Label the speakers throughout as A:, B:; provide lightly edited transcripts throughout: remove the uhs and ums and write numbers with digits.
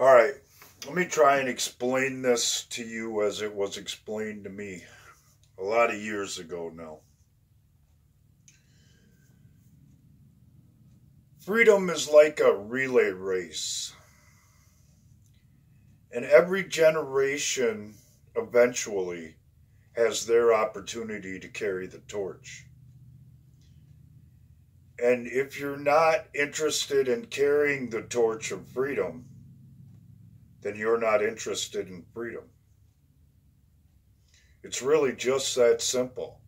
A: All right, let me try and explain this to you as it was explained to me a lot of years ago now. Freedom is like a relay race, and every generation eventually has their opportunity to carry the torch. And if you're not interested in carrying the torch of freedom, then you're not interested in freedom. It's really just that simple.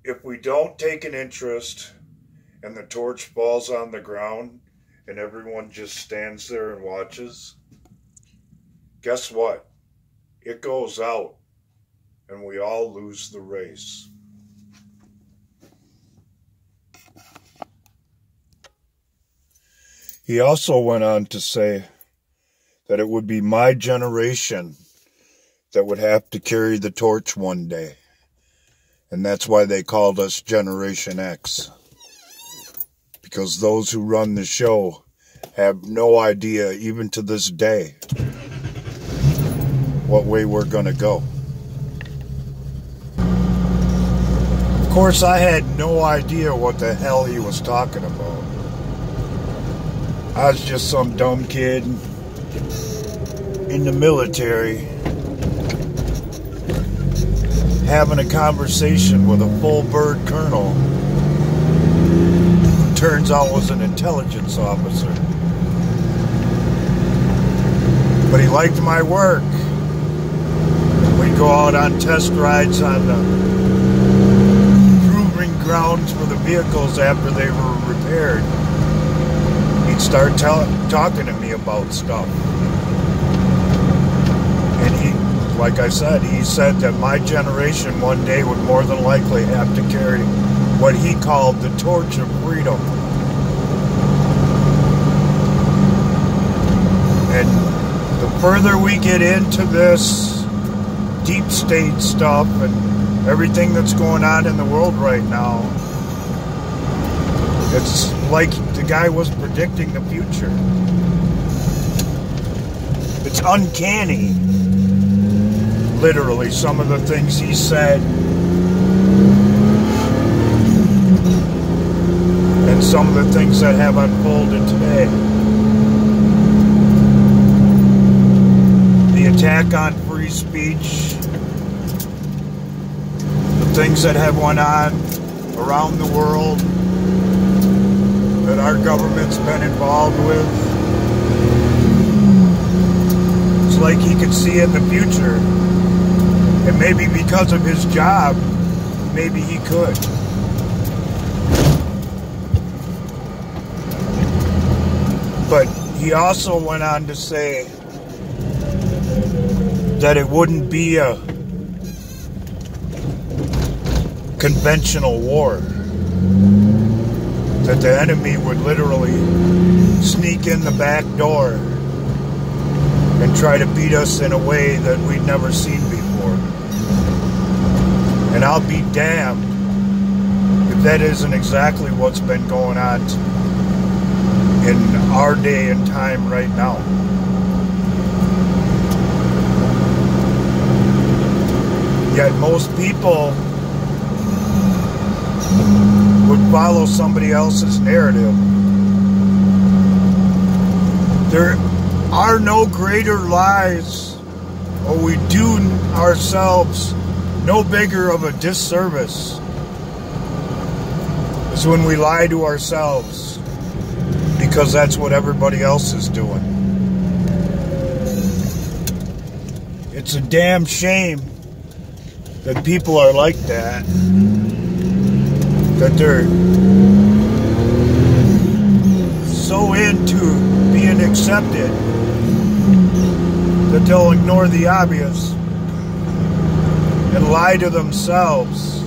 A: If we don't take an interest and the torch falls on the ground and everyone just stands there and watches, guess what? It goes out and we all lose the race. He also went on to say that it would be my generation that would have to carry the torch one day. And that's why they called us Generation X. Because those who run the show have no idea, even to this day, what way we're going to go. Of course, I had no idea what the hell he was talking about. I was just some dumb kid in the military having a conversation with a full bird colonel who turns out was an intelligence officer. But he liked my work. We'd go out on test rides on the proving grounds for the vehicles after they were repaired. He'd start talking to me about stuff. And he, like I said, he said that my generation one day would more than likely have to carry what he called the torch of freedom. And the further we get into this deep state stuff and everything that's going on in the world right now, it's like the guy was predicting the future. It's uncanny, literally, some of the things he said and some of the things that have unfolded today. The attack on free speech, the things that have went on around the world that our government's been involved with. It's like he could see in the future. And maybe because of his job, maybe he could. But he also went on to say that it wouldn't be a conventional war. That the enemy would literally sneak in the back door and try to beat us in a way that we'd never seen before. And I'll be damned if that isn't exactly what's been going on in our day and time right now. Yet most people would follow somebody else's narrative. There are no greater lies, or we do ourselves no bigger of a disservice, is when we lie to ourselves, because that's what everybody else is doing. It's a damn shame that people are like that. That they're so into being accepted that they'll ignore the obvious and lie to themselves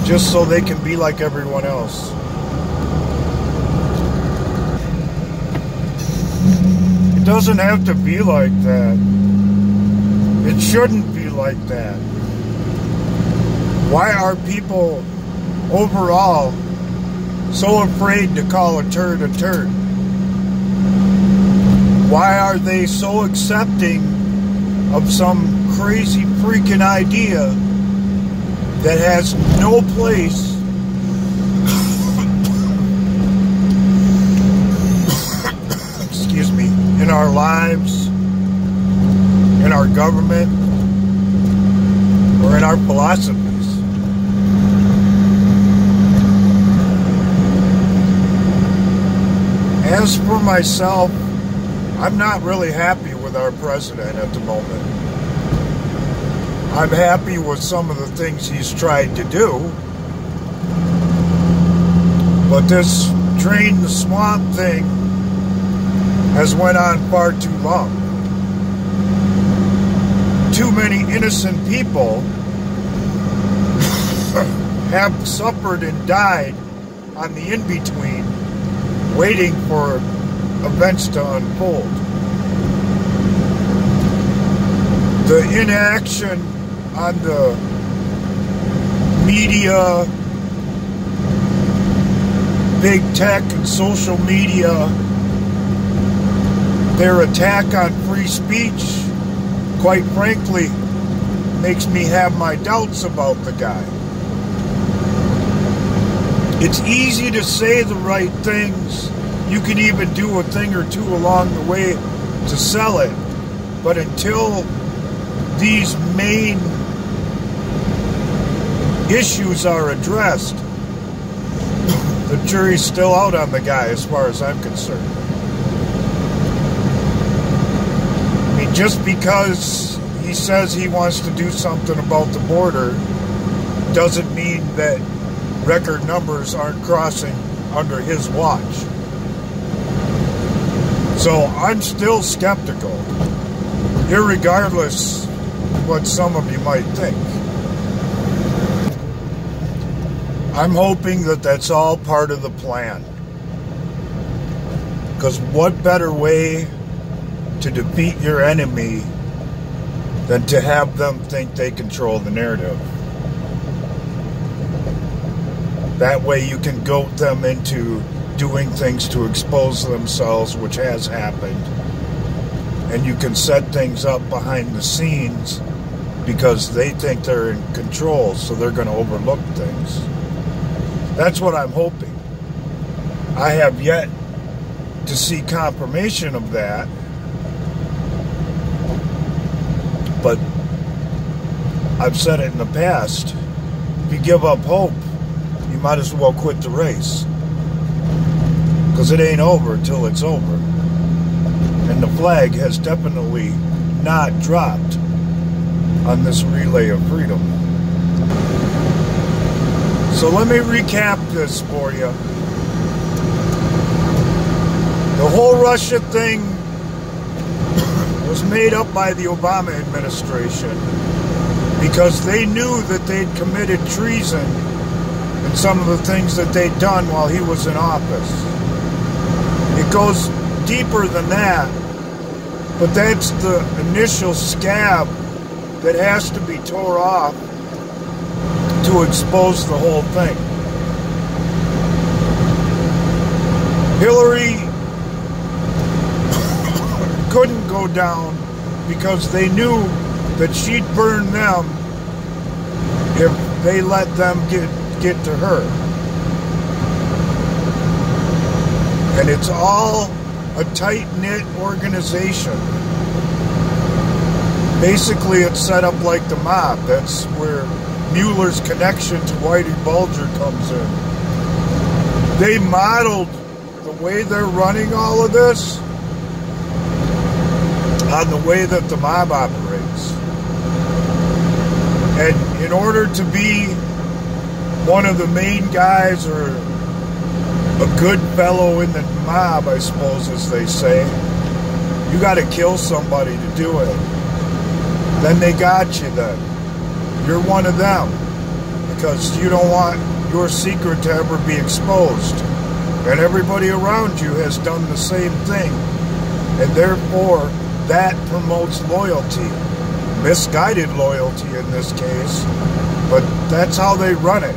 A: just so they can be like everyone else. It doesn't have to be like that. It shouldn't be like that. Why are people overall so afraid to call a turd a turd? Why are they so accepting of some crazy freaking idea that has no place excuse me, in our lives, in our government, or in our philosophies? As for myself, I'm not really happy with our president at the moment. I'm happy with some of the things he's tried to do, but this drain the swamp thing has went on far too long. Too many innocent people have suffered and died on the in-between, waiting for events to unfold. The inaction on the media, big tech and social media, their attack on free speech, quite frankly, makes me have my doubts about the guy. It's easy to say the right things. You can even do a thing or two along the way to sell it. But until these main issues are addressed, the jury's still out on the guy as far as I'm concerned. I mean, just because he says he wants to do something about the border doesn't mean that record numbers aren't crossing under his watch. So I'm still skeptical, irregardless of what some of you might think. I'm hoping that that's all part of the plan. Because what better way to defeat your enemy than to have them think they control the narrative? That way you can goad them into doing things to expose themselves, which has happened. And you can set things up behind the scenes because they think they're in control, so they're going to overlook things. That's what I'm hoping. I have yet to see confirmation of that, but I've said it in the past. If you give up hope, you might as well quit the race, because it ain't over till it's over. And the flag has definitely not dropped on this relay of freedom. So let me recap this for you. The whole Russia thing was made up by the Obama administration because they knew that they'd committed treason in some of the things that they'd done while he was in office. It goes deeper than that, but that's the initial scab that has to be tore off to expose the whole thing. Hillary couldn't go down because they knew that she'd burn them if they let them get to her. And it's all a tight-knit organization. Basically, it's set up like the mob. That's where Mueller's connection to Whitey Bulger comes in. They modeled the way they're running all of this on the way that the mob operates. And in order to be one of the main guys, or a good fellow in the mob, I suppose, as they say, you got to kill somebody to do it. Then they got you then. You're one of them, because you don't want your secret to ever be exposed. And everybody around you has done the same thing. And therefore, that promotes loyalty. Misguided loyalty in this case, but that's how they run it.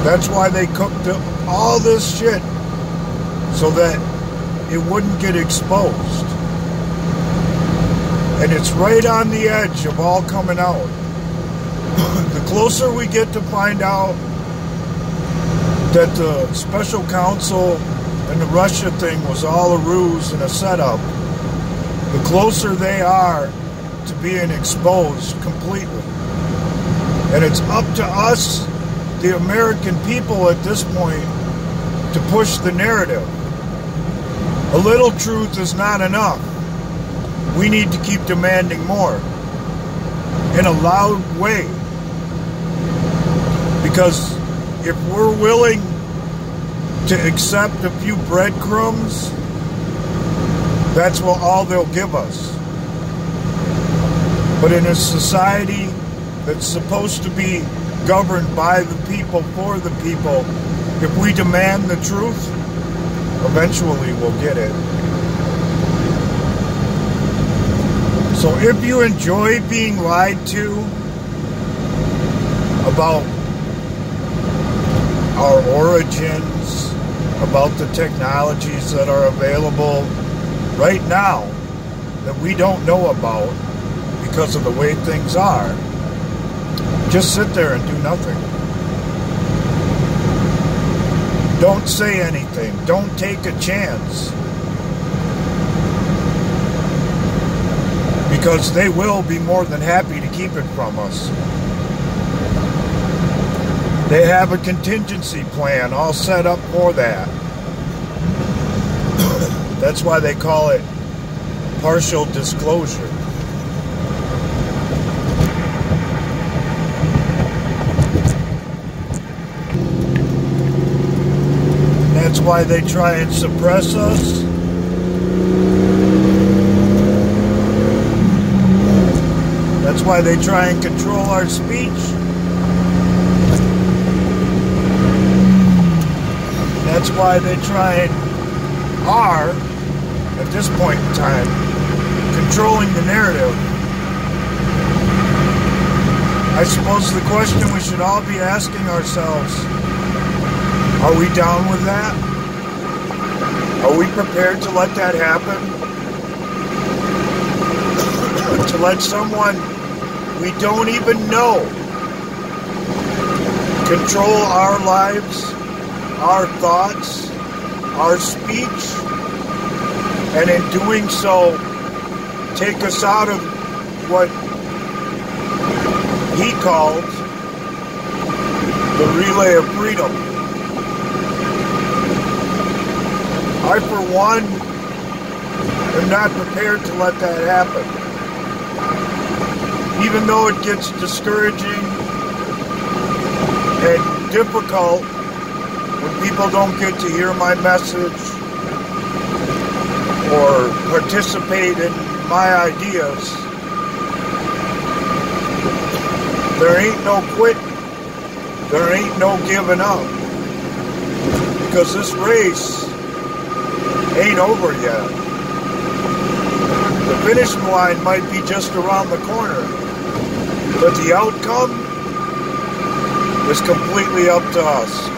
A: That's why they cooked up all this shit so that it wouldn't get exposed. And it's right on the edge of all coming out. The closer we get to find out that the special counsel and the Russia thing was all a ruse and a setup, the closer they are to being exposed completely. And it's up to us, the American people at this point, to push the narrative. A little truth is not enough. We need to keep demanding more in a loud way. Because if we're willing to accept a few breadcrumbs, that's all they'll give us. But in a society that's supposed to be governed by the people, for the people, if we demand the truth, eventually we'll get it. So if you enjoy being lied to about our origins, about the technologies that are available right now that we don't know about because of the way things are, just sit there and do nothing. Don't say anything. Don't take a chance. Because they will be more than happy to keep it from us. They have a contingency plan all set up for that. That's why they call it partial disclosure. That's why they try and suppress us. That's why they try and control our speech. That's why they try and are, at this point in time, controlling the narrative. I suppose the question we should all be asking ourselves, are we down with that? Are we prepared to let that happen? To let someone we don't even know control our lives, our thoughts, our speech, and in doing so, take us out of what he called the relay of freedom. I, for one, am not prepared to let that happen. Even though it gets discouraging and difficult when people don't get to hear my message or participate in my ideas, there ain't no quitting. There ain't no giving up. Because this race ain't over yet. The finish line might be just around the corner, but the outcome is completely up to us.